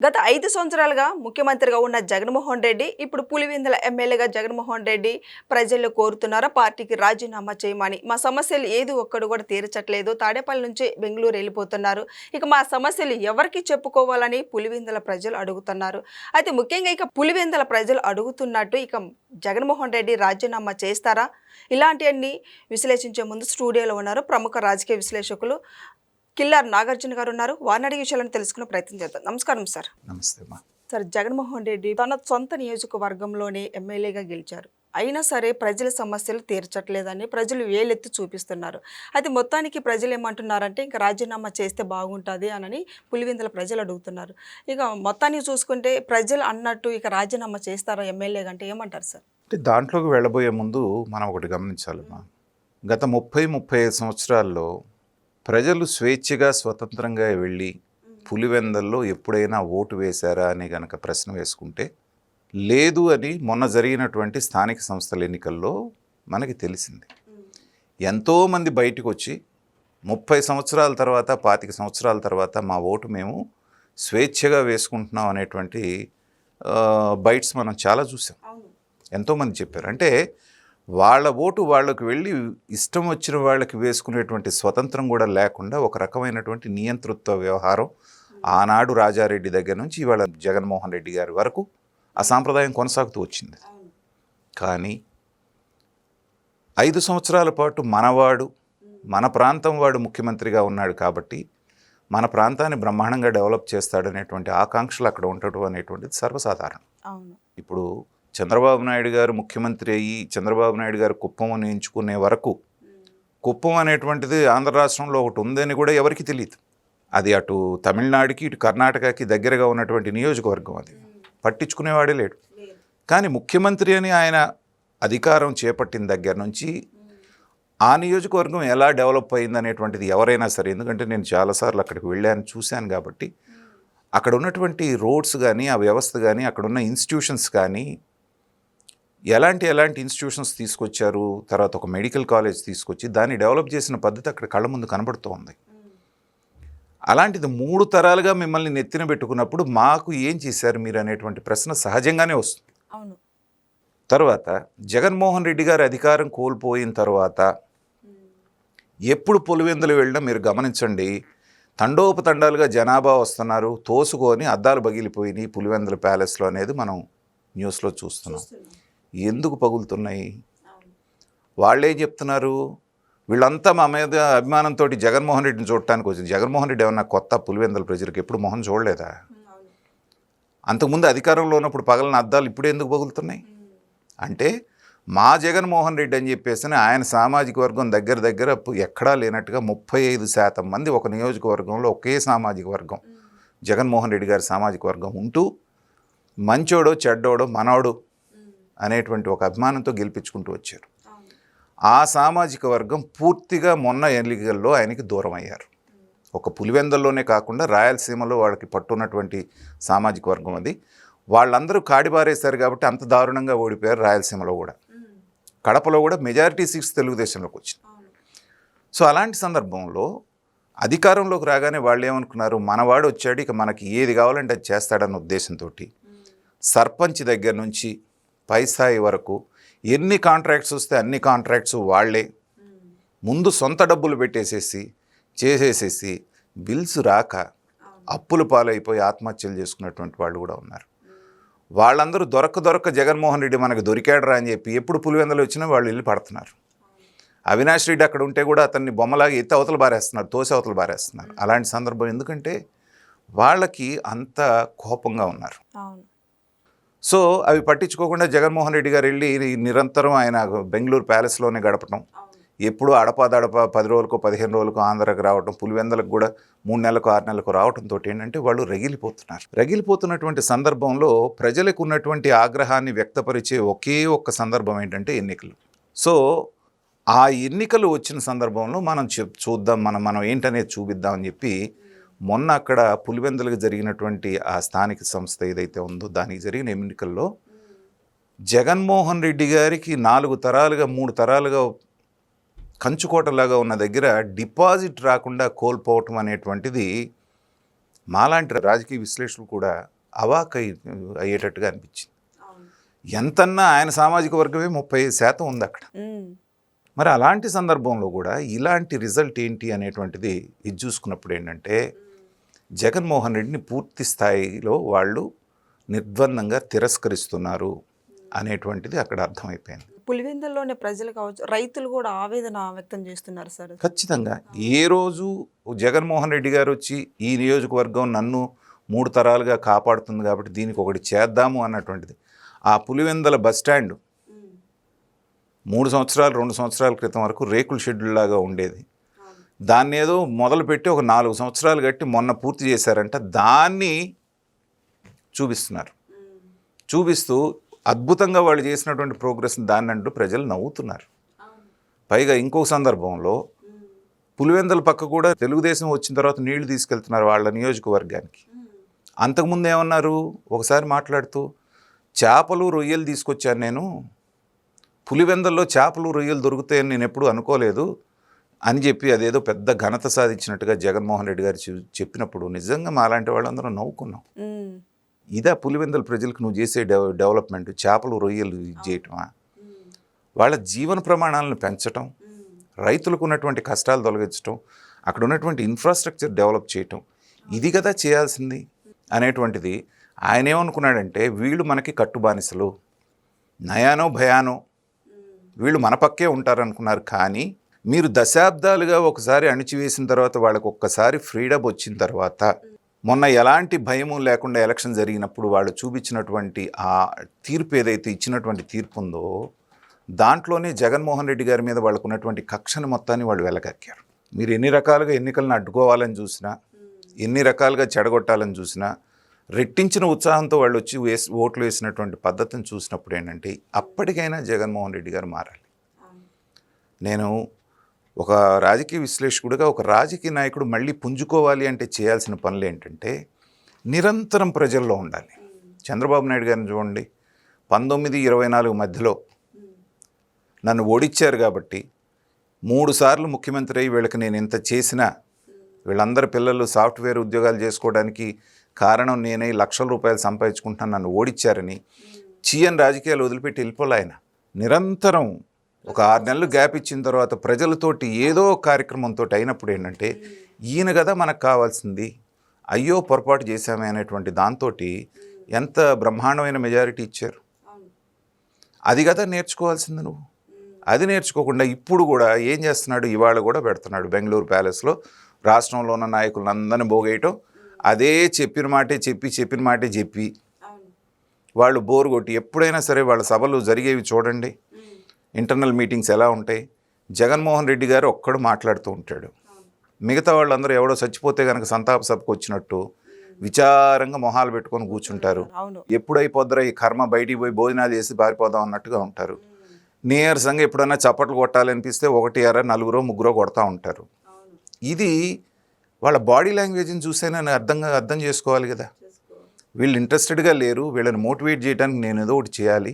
గత 5 సంవత్సరాలుగా ముఖ్యమంత్రిగా ఉన్న జగన్మోహన్ రెడ్డి ఇప్పుడు పులివెందుల ఎమ్మెల్యేగా జగన్మోహన్ రెడ్డి ప్రజలు కోరుతున్నారు పార్టీకి రాజీనామా చేయమని. మా సమస్యలు ఏది ఒక్కడు కూడా తీర్చట్లేదు. తాడేపల్లి నుంచి బెంగళూరు వెళ్ళిపోతున్నారు. ఇక మా సమస్యలు ఎవరికి చెప్పుకోవాలని పులివెందుల ప్రజలు అడుగుతున్నారు. అయితే ముఖ్యంగా ఇక పులివెందుల ప్రజలు అడుగుతున్నట్టు ఇక జగన్మోహన్ రెడ్డి రాజీనామా చేస్తారా? ఇలాంటివన్నీ విశ్లేషించే ముందు స్టూడియోలో ఉన్నారు ప్రముఖ రాజకీయ విశ్లేషకులు కిల్లార్ నాగార్జున గారు ఉన్నారు. వారిని అడిగే విషయాలను తెలుసుకునే ప్రయత్నం చేద్దాం. నమస్కారం సార్. నమస్తే అమ్మా. సార్, జగన్మోహన్ రెడ్డి తన సొంత నియోజకవర్గంలోనే ఎమ్మెల్యేగా గెలిచారు. అయినా సరే ప్రజల సమస్యలు తీర్చట్లేదని ప్రజలు వేలెత్తి చూపిస్తున్నారు. అయితే మొత్తానికి ప్రజలు ఏమంటున్నారంటే ఇంకా రాజీనామా చేస్తే బాగుంటుంది అని పులివెందుల ప్రజలు అడుగుతున్నారు. ఇక మొత్తానికి చూసుకుంటే ప్రజలు అన్నట్టు ఇక రాజీనామా చేస్తారా ఎమ్మెల్యేగా అంటే ఏమంటారు సార్? అంటే దాంట్లోకి వెళ్ళబోయే ముందు మనం ఒకటి గమనించాలమ్మా. గత 35 సంవత్సరాల్లో ప్రజలు స్వేచ్ఛగా స్వతంత్రంగా వెళ్ళి పులివెందల్లో ఎప్పుడైనా ఓటు వేశారా అని గనక ప్రశ్న వేసుకుంటే లేదు అని మొన్న జరిగినటువంటి స్థానిక సంస్థల ఎన్నికల్లో మనకి తెలిసింది. ఎంతోమంది బయటకు వచ్చి 30 సంవత్సరాల తర్వాత 25 సంవత్సరాల తర్వాత మా ఓటు మేము స్వేచ్ఛగా వేసుకుంటున్నాం అనేటువంటి బైట్స్ మనం చాలా చూసాం. ఎంతోమంది చెప్పారు. అంటే వాళ్ళ ఓటు వాళ్ళకు వెళ్ళి ఇష్టం వచ్చిన వాళ్ళకి వేసుకునేటువంటి స్వతంత్రం కూడా లేకుండా ఒక రకమైనటువంటి నియంతృత్వ వ్యవహారం ఆనాడు రాజారెడ్డి దగ్గర నుంచి ఇవాళ జగన్మోహన్ రెడ్డి గారి వరకు ఆ సాంప్రదాయం కొనసాగుతూ వచ్చింది. కానీ 5 సంవత్సరాల పాటు మనవాడు మన ప్రాంతం వాడు ముఖ్యమంత్రిగా ఉన్నాడు కాబట్టి మన ప్రాంతాన్ని బ్రహ్మాండంగా డెవలప్ చేస్తాడనేటువంటి ఆకాంక్షలు అక్కడ ఉండటం అనేటువంటిది సర్వసాధారణం. ఇప్పుడు చంద్రబాబు నాయుడు గారు ముఖ్యమంత్రి అయ్యి చంద్రబాబు నాయుడు గారు కుప్పం అని ఎంచుకునే వరకు కుప్పం అనేటువంటిది ఆంధ్ర రాష్ట్రంలో ఒకటి ఉందని కూడా ఎవరికి తెలియదు. అది అటు తమిళనాడుకి ఇటు కర్ణాటకకి దగ్గరగా ఉన్నటువంటి నియోజకవర్గం. అది పట్టించుకునేవాడే లేడు. కానీ ముఖ్యమంత్రి అని ఆయన అధికారం చేపట్టిన దగ్గర నుంచి ఆ నియోజకవర్గం ఎలా డెవలప్ అయింది అనేటువంటిది ఎవరైనా సరే, ఎందుకంటే నేను చాలాసార్లు అక్కడికి వెళ్ళాను చూశాను కాబట్టి అక్కడ ఉన్నటువంటి రోడ్స్ కానీ ఆ వ్యవస్థ కానీ అక్కడ ఉన్న ఇన్స్టిట్యూషన్స్ కానీ ఎలాంటి ఇన్స్టిట్యూషన్స్ తీసుకొచ్చారు, తర్వాత ఒక మెడికల్ కాలేజ్ తీసుకొచ్చి దాన్ని డెవలప్ చేసిన పద్ధతి అక్కడ కళ్ళ ముందు కనబడుతూ ఉంది. అలాంటిది 3 తరాలుగా మిమ్మల్ని నెత్తిన పెట్టుకున్నప్పుడు మాకు ఏం చేశారు మీరు అనేటువంటి ప్రశ్న సహజంగానే వస్తుంది. తర్వాత జగన్మోహన్ రెడ్డి గారు అధికారం కోల్పోయిన తర్వాత ఎప్పుడు పులివెందులు వెళ్ళినా మీరు గమనించండి, తండోపతండాలుగా జనాభా వస్తున్నారు, తోసుకొని అద్దాలు పగిలిపోయినాయి పులివెందుల ప్యాలెస్లో అనేది మనం న్యూస్లో చూస్తున్నాం. ఎందుకు పగులుతున్నాయి? వాళ్ళేం చెప్తున్నారు, వీళ్ళంతా మా మీద అభిమానంతో జగన్మోహన్ రెడ్డిని చూడటానికి వచ్చింది. జగన్మోహన్ రెడ్డి ఏమన్నా కొత్త పులివెందుల ప్రజలకు ఎప్పుడు మొహం చూడలేదా? అంతకుముందు అధికారంలో ఉన్నప్పుడు పగలని అద్దాలు ఇప్పుడు ఎందుకు పగులుతున్నాయి అంటే మా జగన్మోహన్ రెడ్డి అని చెప్పేసి ఆయన సామాజిక వర్గం దగ్గర ఎక్కడా లేనట్టుగా 35% మంది ఒక నియోజకవర్గంలో ఒకే సామాజిక వర్గం జగన్మోహన్ రెడ్డి గారి సామాజిక వర్గం ఉంటూ మంచోడో చెడ్డోడో మనోడు అనేటువంటి ఒక అభిమానంతో గెలిపించుకుంటూ వచ్చారు. ఆ సామాజిక వర్గం పూర్తిగా మొన్న ఎన్నికల్లో ఆయనకి దూరం అయ్యారు. ఒక పులివెందుల్లోనే కాకుండా రాయలసీమలో వాళ్ళకి పట్టున్నటువంటి సామాజిక వర్గం అది. వాళ్ళందరూ కాడిబారేశారు కాబట్టి అంత దారుణంగా ఓడిపోయారు. రాయలసీమలో కూడా, కడపలో కూడా మెజారిటీ సీట్స్ తెలుగుదేశంలోకి వచ్చింది. సో అలాంటి సందర్భంలో అధికారంలోకి రాగానే వాళ్ళు ఏమనుకున్నారు, మనవాడు వచ్చాడు ఇక మనకి ఏది కావాలంటే అది చేస్తాడన్న ఉద్దేశంతో సర్పంచ్ దగ్గర నుంచి పై స్థాయి వరకు ఎన్ని కాంట్రాక్ట్స్ వస్తే అన్ని కాంట్రాక్ట్స్ వాళ్లే ముందు సొంత డబ్బులు పెట్టేసేసి చేసేసేసి బిల్స్ రాక అప్పుల పాలైపోయి ఆత్మహత్యలు చేసుకున్నటువంటి వాళ్ళు కూడా ఉన్నారు. వాళ్ళందరూ దొరక్క జగన్మోహన్ రెడ్డి మనకు దొరికాడరా అని చెప్పి ఎప్పుడు పులివెందులు వచ్చినా వాళ్ళు వెళ్ళి పడుతున్నారు. అవినాష్ రెడ్డి అక్కడ ఉంటే కూడా అతన్ని బొమ్మలాగా ఎత్తి అవతల బారేస్తున్నారు, తోసి అవతల బారేస్తున్నారు. అలాంటి సందర్భం ఎందుకంటే వాళ్ళకి అంత కోపంగా ఉన్నారు. సో అవి పట్టించుకోకుండా జగన్మోహన్ రెడ్డి గారు వెళ్ళి నిరంతరం ఆయన బెంగళూరు ప్యాలెస్లోనే గడపటం, ఎప్పుడు అడపాదడప 10 రోజులకో 15 రోజులకో ఆంధ్రాకి రావటం, పులివెందులకు కూడా 3 నెలలకు 6 నెలలకు రావడంతో ఏంటంటే వాళ్ళు రగిలిపోతున్నటువంటి సందర్భంలో ప్రజలకు ఉన్నటువంటి ఆగ్రహాన్ని వ్యక్తపరిచే ఒకే ఒక్క సందర్భం ఏంటంటే ఎన్నికలు. సో ఆ ఎన్నికలు వచ్చిన సందర్భంలో మనం చూద్దాం, మనం ఏంటనేది చూపిద్దామని చెప్పి మొన్న అక్కడ పులివెందులకు జరిగినటువంటి ఆ స్థానిక సంస్థ ఏదైతే ఉందో దానికి జరిగిన ఎన్నికల్లో జగన్మోహన్ రెడ్డి గారికి 4 తరాలుగా 3 తరాలుగా కంచుకోటలాగా ఉన్న దగ్గర డిపాజిట్ రాకుండా కోల్పోవటం అనేటువంటిది మాలాంటి రాజకీయ విశ్లేషకులు కూడా అయ్యేటట్టుగా అనిపించింది. ఎంతన్నా ఆయన సామాజిక వర్గమే 35% ఉంది అక్కడ. మరి అలాంటి సందర్భంలో కూడా ఇలాంటి రిజల్ట్ ఏంటి అనేటువంటిది ఇది చూసుకున్నప్పుడు ఏంటంటే జగన్మోహన్ రెడ్డిని పూర్తి స్థాయిలో వాళ్ళు నిర్ద్వందంగా తిరస్కరిస్తున్నారు అనేటువంటిది అక్కడ అర్థమైపోయింది. పులివెందుల్లోని ప్రజలు కావచ్చు, రైతులు కూడా ఆవేదన వ్యక్తం చేస్తున్నారు సార్. ఖచ్చితంగా ఏ రోజు జగన్మోహన్ రెడ్డి గారు వచ్చి ఈ నియోజకవర్గం నన్ను 3 తరాలుగా కాపాడుతుంది కాబట్టి దీనికి ఒకటి చేద్దాము అన్నటువంటిది. ఆ పులివెందుల బస్టాండ్ 3 సంవత్సరాలు 2 సంవత్సరాల క్రితం వరకు రేకుల షెడ్యూల్ లాగా ఉండేది. దాన్ని ఏదో మొదలుపెట్టి ఒక 4 సంవత్సరాలు కట్టి మొన్న పూర్తి చేశారంట. దాన్ని చూపిస్తున్నారు. చూపిస్తూ అద్భుతంగా వాళ్ళు చేసినటువంటి ప్రోగ్రెస్ని దాన్ని అంటూ ప్రజలు నవ్వుతున్నారు. పైగా ఇంకొక సందర్భంలో పులివెందుల పక్క కూడా తెలుగుదేశం వచ్చిన తర్వాత నీళ్లు తీసుకెళ్తున్నారు వాళ్ళ నియోజకవర్గానికి. అంతకుముందు ఏమన్నారు, ఒకసారి మాట్లాడుతూ చేపలు రొయ్యలు తీసుకొచ్చాను నేను, పులివెందుల్లో చేపలు రొయ్యలు దొరుకుతాయని నేను ఎప్పుడూ అనుకోలేదు అని చెప్పి అదేదో పెద్ద ఘనత సాధించినట్టుగా జగన్మోహన్ రెడ్డి గారు చెప్పినప్పుడు నిజంగా మాలాంటి వాళ్ళందరూ నవ్వుకున్నాం. ఇదా పులివెందుల ప్రజలకు నువ్వు చేసే డెవలప్మెంట్? చేపలు రొయ్యలు చేయటమా? వాళ్ళ జీవన ప్రమాణాలను పెంచటం, రైతులకు ఉన్నటువంటి కష్టాలు తొలగించటం, అక్కడ ఉన్నటువంటి ఇన్ఫ్రాస్ట్రక్చర్ డెవలప్ చేయటం, ఇది కదా చేయాల్సింది అనేటువంటిది. ఆయన ఏమనుకున్నాడంటే వీళ్ళు మనకి కట్టుబానిసలు, నయానో భయానో వీళ్ళు మన పక్కే ఉంటారనుకున్నారు. కానీ మీరు దశాబ్దాలుగా ఒకసారి అణిచివేసిన తర్వాత వాళ్ళకు ఒక్కసారి ఫ్రీడమ్ వచ్చిన తర్వాత మొన్న ఎలాంటి భయము లేకుండా ఎలక్షన్ జరిగినప్పుడు వాళ్ళు చూపించినటువంటి ఆ తీర్పు ఏదైతే ఇచ్చినటువంటి తీర్పు ఉందో దాంట్లోనే జగన్మోహన్ రెడ్డి గారి మీద వాళ్ళకు ఉన్నటువంటి కక్షను మొత్తాన్ని వాళ్ళు వెలగక్కారు. మీరు ఎన్ని రకాలుగా ఎన్నికలను అడ్డుకోవాలని చూసినా, ఎన్ని రకాలుగా చెడగొట్టాలని చూసినా, రెట్టించిన ఉత్సాహంతో వాళ్ళు వచ్చి ఓట్లు వేసినటువంటి పద్ధతిని చూసినప్పుడు ఏంటంటే అప్పటికైనా జగన్మోహన్ రెడ్డి గారు మారాలి. నేను ఒక రాజకీయ విశ్లేషకుడిగా ఒక రాజకీయ నాయకుడు మళ్ళీ పుంజుకోవాలి అంటే చేయాల్సిన పనులు ఏంటంటే నిరంతరం ప్రజల్లో ఉండాలి. చంద్రబాబు నాయుడు గారిని చూడండి, 19-24 మధ్యలో నన్ను ఓడించారు కాబట్టి 3 సార్లు ముఖ్యమంత్రి అయ్యి వీళ్ళకి నేను ఇంత చేసినా వీళ్ళందరి పిల్లలు సాఫ్ట్వేర్ ఉద్యోగాలు చేసుకోవడానికి కారణం నేనే, లక్షల రూపాయలు సంపాదించుకుంటున్నాను, నన్ను ఓడించారని చీయని రాజకీయాలు వదిలిపెట్టి వెళ్ళిపోలే ఆయన. నిరంతరం ఒక 6 నెలలు గ్యాప్ ఇచ్చిన తర్వాత ప్రజలతోటి ఏదో కార్యక్రమంతో అయినప్పుడు ఏంటంటే ఈయన కదా మనకు కావాల్సింది, అయ్యో పొరపాటు చేశామే అనేటువంటి దాంతో ఎంత బ్రహ్మాండమైన మెజారిటీ ఇచ్చారు. అది కదా నేర్చుకోవాల్సింది నువ్వు. అది నేర్చుకోకుండా ఇప్పుడు కూడా ఏం చేస్తున్నాడు, ఇవాళ కూడా పెడుతున్నాడు బెంగళూరు ప్యాలెస్లో రాష్ట్రంలో ఉన్న నాయకులను అందరినీ పోగేయటం. అదే చెప్పిన మాటే చెప్పి వాళ్ళు బోరు కొట్టి ఎప్పుడైనా సరే వాళ్ళ సభలు జరిగేవి చూడండి, ఇంటర్నల్ మీటింగ్స్ ఎలా ఉంటాయి. జగన్మోహన్ రెడ్డి గారు ఒక్కడు మాట్లాడుతూ ఉంటాడు, మిగతా వాళ్ళందరూ ఎవడో చచ్చిపోతే కనుక సంతాప సభకు వచ్చినట్టు విచారంగా మొహాలు పెట్టుకొని కూర్చుంటారు. ఎప్పుడైపోద్దరా ఈ కర్మ, బయటికి పోయి భోజనాలు చేసి పారిపోదాం అన్నట్టుగా ఉంటారు. నీరసంగా ఎప్పుడన్నా చప్పట్లు కొట్టాలనిపిస్తే 1-4 కొడతా ఉంటారు. ఇది వాళ్ళ బాడీ లాంగ్వేజ్ని చూసేనా అర్థం చేసుకోవాలి కదా. వీళ్ళు ఇంట్రెస్టెడ్గా లేరు, వీళ్ళని మోటివేట్ చేయడానికి నేను ఏదో ఒకటి చేయాలి.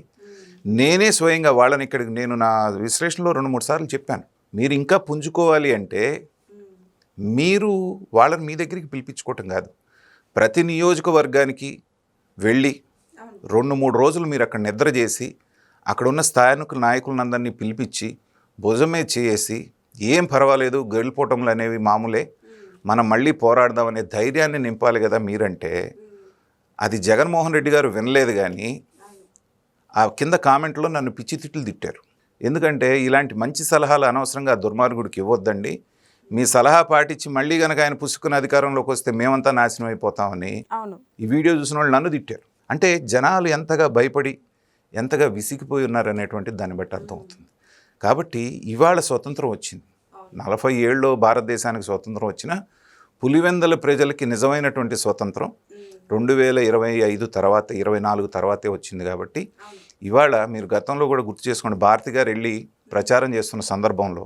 నేనే స్వయంగా వాళ్ళని ఇక్కడికి నేను నా విశ్లేషణలో 2-3 సార్లు చెప్పాను, మీరు ఇంకా పుంజుకోవాలి అంటే మీరు వాళ్ళని మీ దగ్గరికి పిలిపించుకోవటం కాదు, ప్రతి నియోజకవర్గానికి వెళ్ళి 2-3 రోజులు మీరు అక్కడ నిద్ర చేసి అక్కడ ఉన్న స్థానిక నాయకులందరినీ పిలిపించి భుజమే చేసి ఏం పర్వాలేదు, గెలిపోవటంలు అనేవి మామూలే, మనం మళ్ళీ పోరాడదామనే ధైర్యాన్ని నింపాలి కదా మీరంటే. అది జగన్మోహన్ రెడ్డి గారు వినలేదు. కానీ ఆ కింద కామెంట్లో నన్ను పిచ్చి తిట్లు తిట్టారు. ఎందుకంటే ఇలాంటి మంచి సలహాలు అనవసరంగా దుర్మార్గుడికి ఇవ్వద్దండి, మీ సలహా పాటించి మళ్ళీ కనుక ఆయన పుసుకున్న అధికారంలోకి వస్తే మేమంతా నాశనం అయిపోతామని ఈ వీడియో చూసిన వాళ్ళు నన్ను తిట్టారు. అంటే జనాలు ఎంతగా భయపడి ఎంతగా విసిగిపోయి ఉన్నారనేటువంటిది దాన్ని బట్టి అర్థమవుతుంది. కాబట్టి ఇవాళ స్వతంత్రం వచ్చింది, 40 ఏళ్ళలో భారతదేశానికి స్వతంత్రం వచ్చిన పులివెందుల ప్రజలకి నిజమైనటువంటి స్వతంత్రం 2025 తర్వాత 24 తర్వాతే వచ్చింది. కాబట్టి ఇవాళ మీరు గతంలో కూడా గుర్తు చేసుకోండి, భారతి గారు వెళ్ళి ప్రచారం చేస్తున్న సందర్భంలో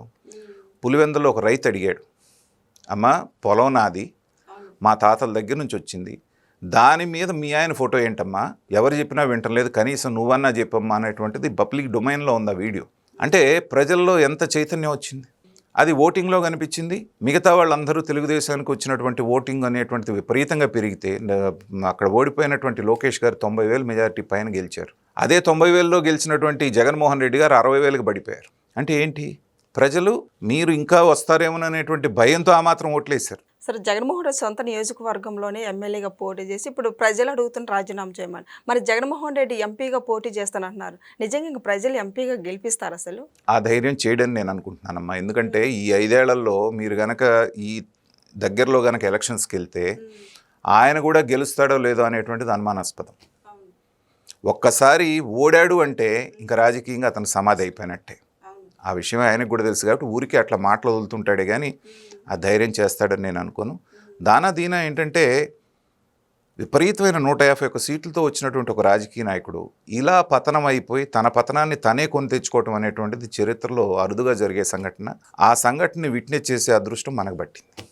పులివెందులో ఒక రైతు అడిగాడు, అమ్మ పొలం నాది, మా తాతల దగ్గర నుంచి వచ్చింది, దాని మీద మీ ఆయన ఫోటో ఏంటమ్మా, ఎవరు చెప్పినా వింటలేదు, కనీసం నువ్వన్నా చెప్పమ్మా అనేటువంటిది పబ్లిక్ డొమైన్లో ఉంది ఆ వీడియో. అంటే ప్రజల్లో ఎంత చైతన్యం వచ్చింది. అది ఓటింగ్లో కనిపించింది. మిగతా వాళ్ళందరూ తెలుగుదేశానికి వచ్చినటువంటి ఓటింగ్ అనేటువంటిది విపరీతంగా పెరిగితే అక్కడ ఓడిపోయినటువంటి లోకేష్ గారు 90,000 మెజారిటీ పైన గెలిచారు. అదే 90,000లో గెలిచినటువంటి జగన్మోహన్ రెడ్డి గారు 60,000కి పడిపోయారు. అంటే ఏంటి, ప్రజలు మీరు ఇంకా వస్తారేమోననేటువంటి భయంతో ఆ మాత్రం ఓట్లేశారు. సరే, జగన్మోహన్ రెడ్డి సొంత నియోజకవర్గంలోనే ఎమ్మెల్యేగా పోటీ చేసి ఇప్పుడు ప్రజలు అడుగుతున్న రాజీనామా చేయమని. మరి జగన్మోహన్ రెడ్డి ఎంపీగా పోటీ చేస్తానంటున్నారు. నిజంగా ఇంక ప్రజలు ఎంపీగా గెలిపిస్తారు అసలు? ఆ ధైర్యం చేయడని నేను అనుకుంటున్నానమ్మా. ఎందుకంటే ఈ 5 ఏళ్లలో మీరు గనక ఈ దగ్గరలో గనక ఎలక్షన్స్కి వెళ్తే ఆయన కూడా గెలుస్తాడో లేదో అనేటువంటిది అనుమానాస్పదం. ఒక్కసారి ఓడాడు అంటే ఇంకా రాజకీయంగా అతను సమాధి అయిపోయినట్టే. ఆ విషయం ఆయనకు కూడా తెలుసు కాబట్టి ఊరికి అట్లా మాటలు వదులుతుంటాడే కానీ ఆ ధైర్యం చేస్తాడని నేను అనుకోను. దీనా ఏంటంటే విపరీతమైన 151 సీట్లతో వచ్చినటువంటి ఒక రాజకీయ నాయకుడు ఇలా పతనం అయిపోయి తన పతనాన్ని తనే కొని తెచ్చుకోవటం అనేటువంటిది చరిత్రలో అరుదుగా జరిగే సంఘటన. ఆ సంఘటనని విట్నెస్ చేసే అదృష్టం మనకు పట్టింది.